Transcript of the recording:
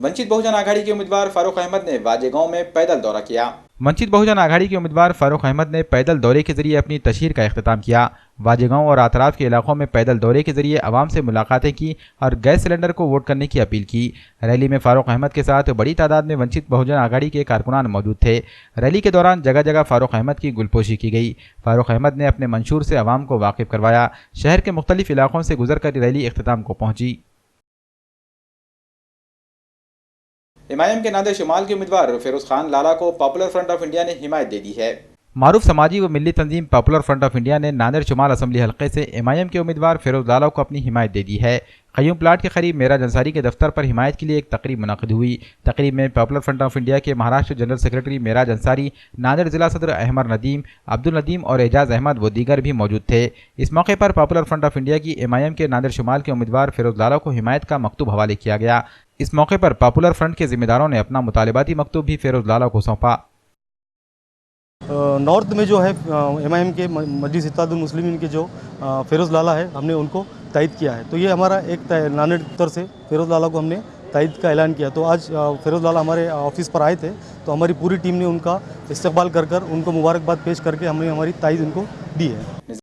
वंचित बहुजन आघाड़ी के उम्मीदवार फारूक अहमद ने वाजेगांव में पैदल दौरा किया। वंचित बहुजन आघाड़ी के उम्मीदवार फारूक अहमद ने पैदल दौरे के जरिए अपनी तशहीर का इख्तिताम किया। वाजेगांव और आतराफ के इलाकों में पैदल दौरे के जरिए आवाम से मुलाकातें की और गैस सिलेंडर को वोट करने की अपील की। रैली में फारूक अहमद के साथ बड़ी तादाद में वंचित बहुजन आघाड़ी के कारकुनान मौजूद थे। रैली के दौरान जगह जगह फारूक अहमद की गुलपोशी की गई। फारूक अहमद ने अपने मंशूर से आवाम को वाकिफ करवाया। शहर के मुख्तलिफ इलाकों से गुजरकर रैली इख्तिताम को पहुंची। एमआईएम के नादिर शुमाल के उम्मीदवार फिरोज खान लाला को पॉपुलर फ्रंट ऑफ इंडिया ने हिमायत दे दी है। मारूफ समाजी व मिली तंजीम पॉपुलर फ्रंट ऑफ इंडिया ने नादिर शुमाल असम्बली हल्के से एमआईएम के उम्मीदवार फिरोज लाला को अपनी हिमायत दे दी है। क़य्यूम प्लाट के करीब मेराज अंसारी के दफ्तर पर हिमायत के लिए एक तकरीब मुनक़िद हुई। तकरीब में पॉपुलर फ्रंट ऑफ इंडिया के महाराष्ट्र जनरल सेक्रेटरी मेराज अंसारी, नादिर जिला सदर अहमद नदीम, अब्दुल नदीम और एजाज अहमद व दीगर भी मौजूद थे। इस मौके पर पॉपुलर फ्रंट ऑफ इंडिया की एमआईएम के नादिर शुमाल के उम्मीदवार फिरोज लाला को हिमायत का मकतूब हवाले किया गया। इस मौके पर पॉपुलर फ्रंट के जिम्मेदारों ने अपना मुतालिबाती मकतूब भी फिरोज लाला को सौंपा। नॉर्थ में जो है एमआईएम के मजलिस इत्तेहादुल मुस्लिमीन के जो फिरोज़ लाला है, हमने उनको तायद किया है। तो ये हमारा एक नानेड दफ्तर से फिरोज़ लाला को हमने तायद का ऐलान किया। तो आज फिरोज़ लाला हमारे ऑफिस पर आए थे, तो हमारी पूरी टीम ने उनका इस्तकबाल कर उनको मुबारकबाद पेश करके हमने हमारी तायद उनको दी है।